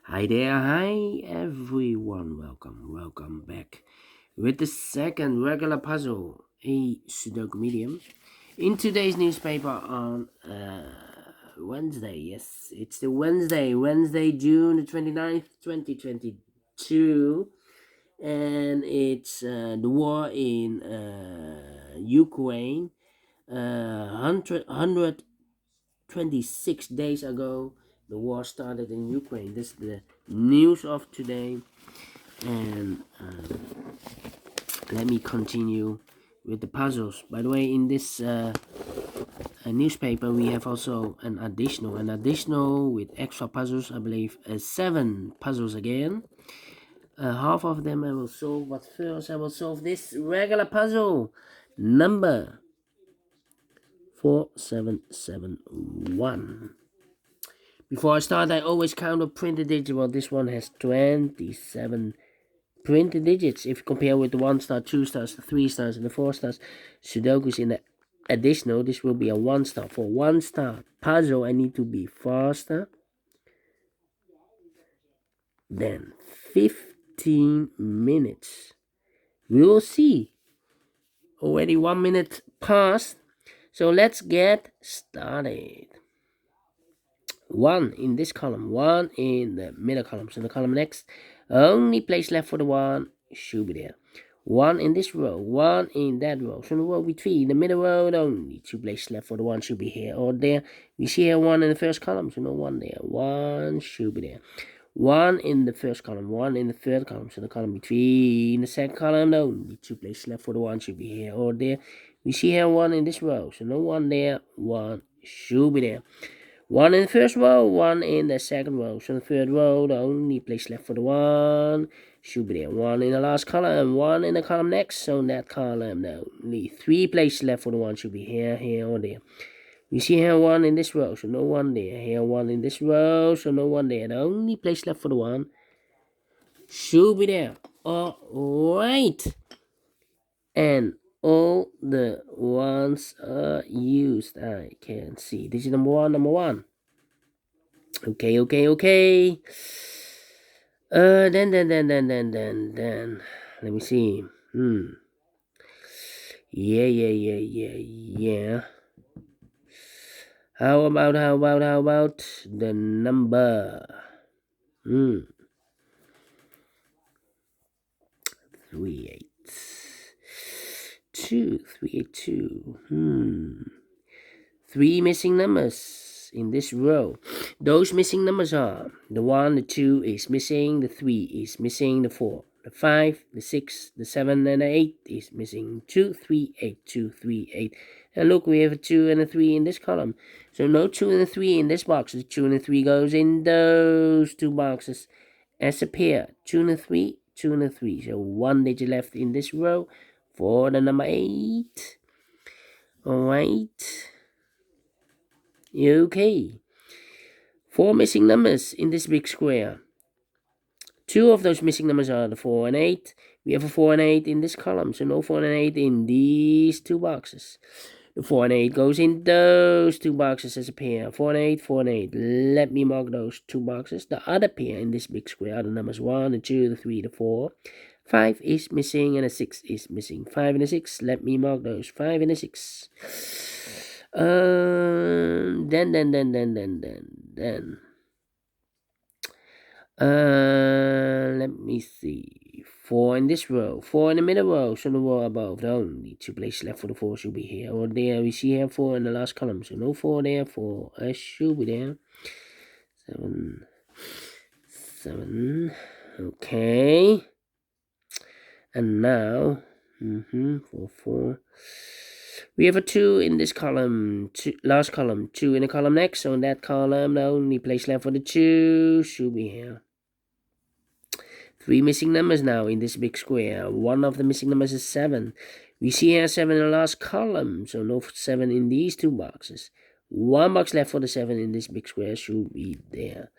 Hi there, hi everyone, welcome back with the second regular puzzle, a Sudoku medium. In today's newspaper on Wednesday, yes, it's the Wednesday, June the 29th, 2022, and it's the war in Ukraine, 126 days ago. The war started in Ukraine. This is the news of today, and let me continue with the puzzles. By the way, in this newspaper, we have also an additional with extra puzzles. I believe 7 puzzles again. Half of them I will solve, but first I will solve this regular puzzle number 4771. Before I start, I always count up printed digits. Well, this one has 27 printed digits. If you compare with the 1 star, 2 stars, the 3 stars, and the 4 stars, Sudokus in the additional, this will be a 1 star. For 1 star puzzle, I need to be faster than 15 minutes. We will see. Already 1 minute passed. So let's get started. 1 in this column, 1 in the middle column. So the column next, only place left for the 1 should be there. 1 in this row, 1 in that row. So in the row between, the middle row, only 2 places left for the 1 should be here or there. We see here 1 in the first column, so no 1 there. 1 should be there. 1 in the first column, 1 in the third column. So the column between the second column, only 2 places left for the 1 should be here or there. We see here 1 in this row, so no 1 there. 1 should be there. 1 in the first row, 1 in the second row. So in the third row, the only place left for the 1 should be there. 1 in the last column, 1 in the column next. So in that column, the only 3 places left for the 1 should be here, here, or there. We see here 1 in this row, so no 1 there. Here 1 in this row, so no 1 there. The only place left for the 1 should be there. Alright. And all the ones are used. I can see. This is number 1. Okay. Then. Let me see. Yeah. How about the number? 382. 3 missing numbers in this row. Those missing numbers are the 1, the 2 is missing, the 3 is missing, the 4, the 5, the 6, the 7, and the 8 is missing. 2, 3, 8, 2, 3, 8. And look, we have a 2 and a 3 in this column. So no 2 and a 3 in this box. The 2 and a 3 goes in those 2 boxes as a pair. 2 and a 3, 2 and a 3. So 1 digit left in this row for the number 8. Alright. Okay. 4 missing numbers in this big square. 2 of those missing numbers are the 4 and 8. We have a 4 and 8 in this column, so no 4 and 8 in these 2 boxes. The 4 and 8 goes in those 2 boxes as a pair. 4 and 8, 4 and 8. Let me mark those 2 boxes. The other pair in this big square are the numbers 1, the 2, the 3, the 4. 5 is missing and a 6 is missing. 5 and a 6. Let me mark those. 5 and a 6. Then. Let me see. 4 in this row. 4 in the middle row. So the row above. The only 2 places left for the 4 should be here or there. We see here 4 in the last column. So no 4 there. 4 should be there. 7. Okay. And now, 4. We have a 2 in this column, last column, 2 in the column next. So in that column, the only place left for the 2 should be here. 3 missing numbers now in this big square. 1 of the missing numbers is 7. We see here 7 in the last column, so no 7 in these 2 boxes. 1 box left for the 7 in this big square should be there.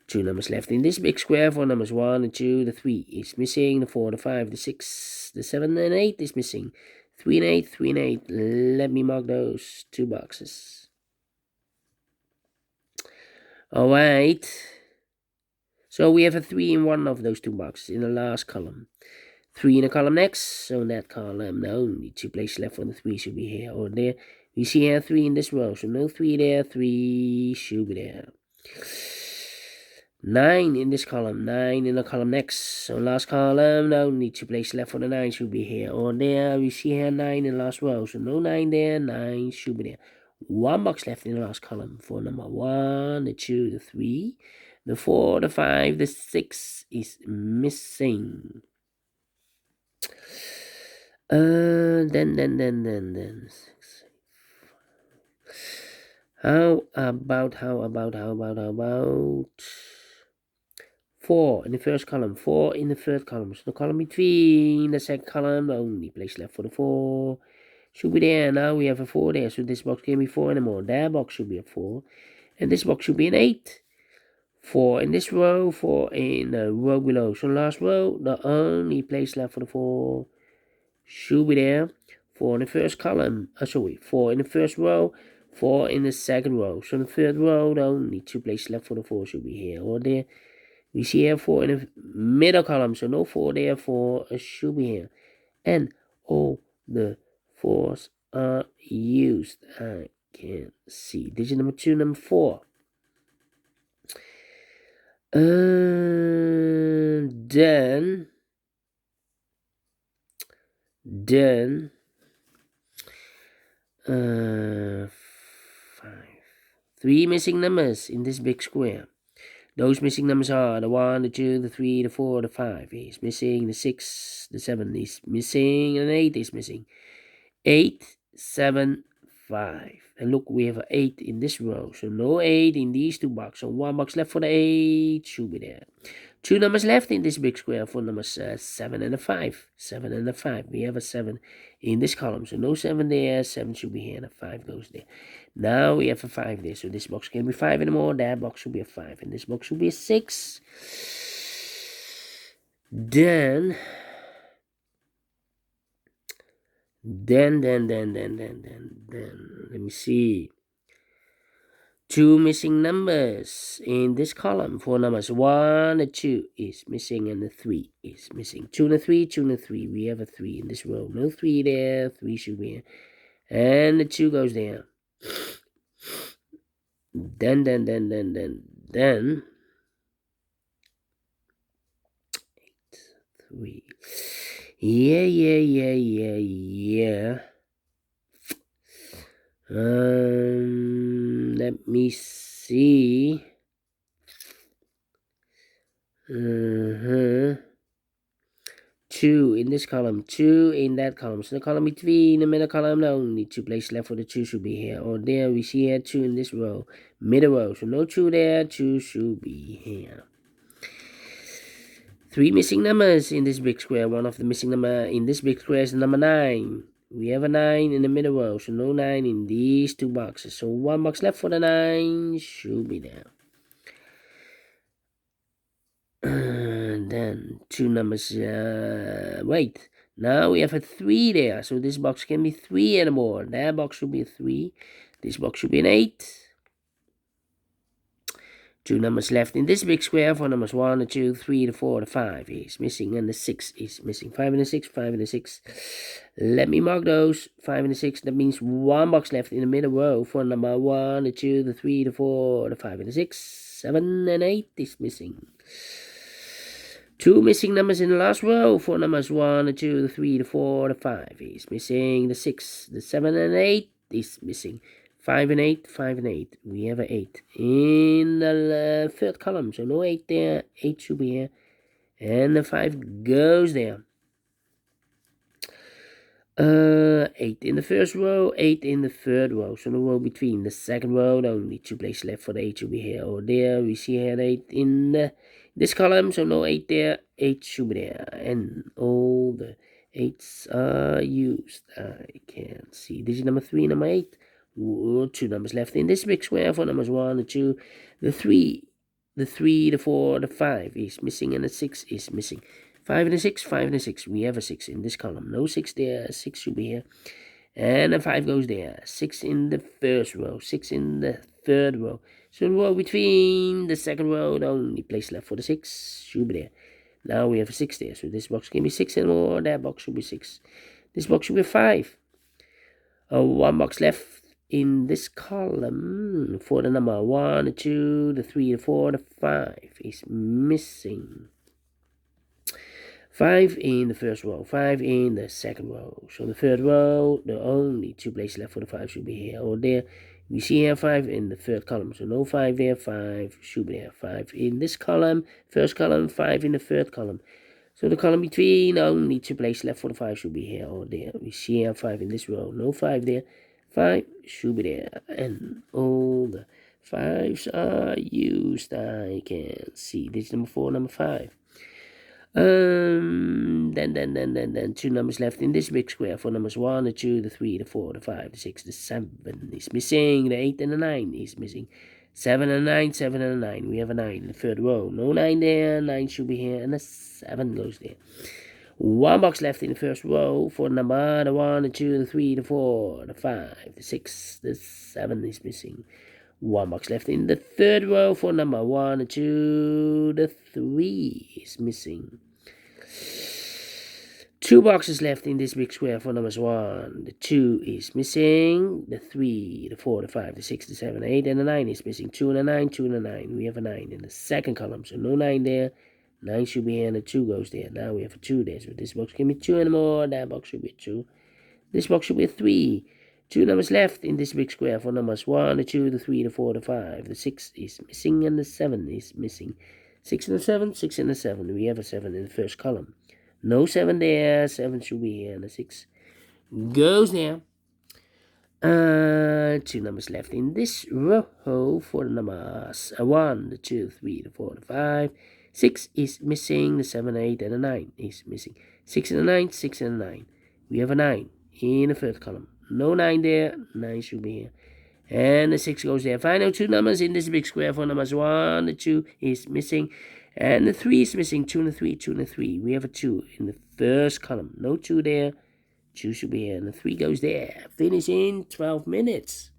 2 numbers left in this big square for numbers 1 and 2. The 3 is missing. The 4, the 5, the 6, the 7, and 8 is missing. 3 and 8, 3 and 8. Let me mark those 2 boxes. Alright. So we have a 3 in one of those two boxes in the last column. 3 in the column next, so in that column, the only 2 places left for the 3 should be here or there. We see here 3 in this row, so no 3 there, 3 should be there. 9 in this column, 9 in the column next, so last column, the only 2 places left for the 9 should be here or there. We see here 9 in the last row, so no 9 there, 9 should be there. 1 box left in the last column for number 1, the 2, the 3, the 4, the 5, the 6 is missing. Then. How about 4 in the first column, 4 in the third column. So the column between the second column, the only place left for the 4 should be there. Now we have a 4 there, so this box can't be 4 anymore. That box should be a 4, and this box should be an 8. 4 in this row, 4 in the row below. So last row, the only place left for the 4 should be there. 4 in the first column, 4 in the first row, 4 in the second row. So in the third row, the only 2 places left for the 4 should be here or there. We see here 4 in the middle column, so no 4 there, 4 should be here. And all the 4s are used. I can see. Digit number 2, number 4. Then 5. 3 missing numbers in this big square. Those missing numbers are the 1, the 2, the 3, the 4, the 5 is missing, the 6, the 7 is missing, and 8 is missing. 8, 7, 5. And look, we have an 8 in this row, so no 8 in these two boxes. So 1 box left for the 8 should be there. 2 numbers left in this big square for numbers 7 and a 5. 7 and a 5. We have a 7 in this column, so no 7 there. 7 should be here, and a 5 goes there. Now we have a 5 there, so this box can't be 5 anymore. That box should be a 5, and this box should be a 6. Then let me see. 2 missing numbers in this column. 4 numbers. 1 and 2 is missing, and the 3 is missing. 2 and a 3, 2 and a 3. We have a 3 in this row. No 3 there. 3 should be here. And the 2 goes there. Then 8, 3. Yeah. Let me see. 2 in this column, 2 in that column. So the column between the middle column, the only 2 places left for the 2 should be here or there. We see here 2 in this row, middle row. So no 2 there, 2 should be here. 3 missing numbers in this big square. One of the missing number in this big square is number 9. We have a 9 in the middle row, so no 9 in these two boxes. So 1 box left for the 9 should be there. Then 2 numbers, wait. Now we have a 3 there, so this box can be 3 anymore. That box should be a 3. This box should be an 8. 2 numbers left in this big square for numbers 1, the 2, 3, the 4, the 5 is missing, and the 6 is missing. 5 and the 6, 5 and the 6. Let me mark those. 5 and the 6, that means 1 box left in the middle row for number 1, the 2, the 3, the 4, the 5 and the 6. 7 and 8 is missing. 2 missing numbers in the last row for numbers 1, the 2, the 3, the 4, the 5 is missing. The 6, the 7 and 8 is missing. 5 and 8, 5 and 8. We have an 8 in the third column, so no 8 there. 8 should be here, and the 5 goes there. 8 in the first row, 8 in the third row. So the row between the second row, the only 2 places left for the 8 should be here or there. We see here 8 in this column, so no 8 there. 8 should be there, and all the 8s are used. I can see digit number 3, number 8. 2 numbers left in this big square for numbers 1, the 2, the 3, the 4, the 5 is missing, and the 6 is missing. 5 and a 6, 5 and a 6. We have a 6 in this column. No 6 there. 6 should be here. And a 5 goes there. 6 in the first row. 6 in the third row. So the row between the second row, the only place left for the 6 should be there. Now we have a 6 there, so this box can be 6 anymore, that box should be 6. This box should be 5. One box left in this column for the number 1, the 2, the 3, the 4, the 5 is missing. 5 in the first row, 5 in the second row. So the third row, the only 2 places left for the 5 should be here or there. We see here 5 in the third column, so no 5 there, 5 should be there. 5 in this column, first column, 5 in the third column. So the column between, only 2 places left for the 5 should be here or there. We see here 5 in this row, no 5 there, 5 should be there. And all the 5s are used, I can see. This is number 4, number 5. Then 2 numbers left in this big square. 4 numbers 1, the 2, the 3, the 4, the 5, the 6, the 7 is missing. The 8 and the 9 is missing. 7 and 9, 7 and 9. We have a 9 in the third row. No 9 there. 9 should be here, and the 7 goes there. 1 box left in the first row. For number the 1, the 2, the 3, the 4, the 5, the 6, the 7 is missing. 1 box left in the third row for number 1, the 2, the 3 is missing. 2 boxes left in this big square for numbers 1, the 2 is missing. The 3, the 4, the 5, the 6, the 7, the 8, and the 9 is missing. 2 and a 9, 2 and a 9. We have a 9 in the second column, so no 9 there. 9 should be here, and the 2 goes there. Now we have a 2 there, so this box can be 2 anymore. That box should be a 2. This box should be a 3. 2 numbers left in this big square for numbers 1, the 2, the 3, the 4, the 5. The 6 is missing, and the 7 is missing. 6 and a 7, 6 and a 7. We have a 7 in the first column. No 7 there. 7 should be here, and the 6 goes there. 2 numbers left in this row for the numbers 1, the 2, 3, the 4, the 5. 6 is missing. The 7, 8, and the 9 is missing. 6 and a 9, 6 and a 9. We have a 9 in the third column. No 9 there. 9 should be here. And the 6 goes there. Final 2 numbers in this big square for numbers 1, the 2 is missing. And the 3 is missing. 2 and a 3, 2 and a 3. We have a 2 in the first column. No 2 there. 2 should be here. And the 3 goes there. Finish in 12 minutes.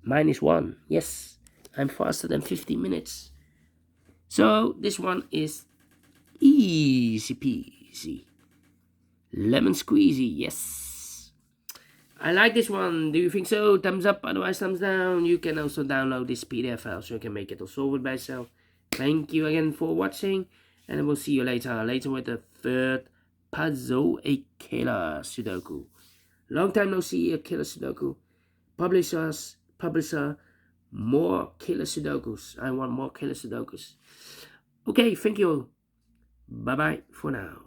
-1. Yes, I'm faster than 50 minutes. So this one is easy peasy. Lemon squeezy. Yes. I like this one. Do you think so? Thumbs up, otherwise thumbs down. You can also download this PDF file so you can make it or solve it by yourself. Thank you again for watching, and I will see you later with the third puzzle, a killer Sudoku. Long time no see, a killer Sudoku. Publisher, more killer Sudokus. I want more killer Sudokus. Okay, thank you. Bye-bye for now.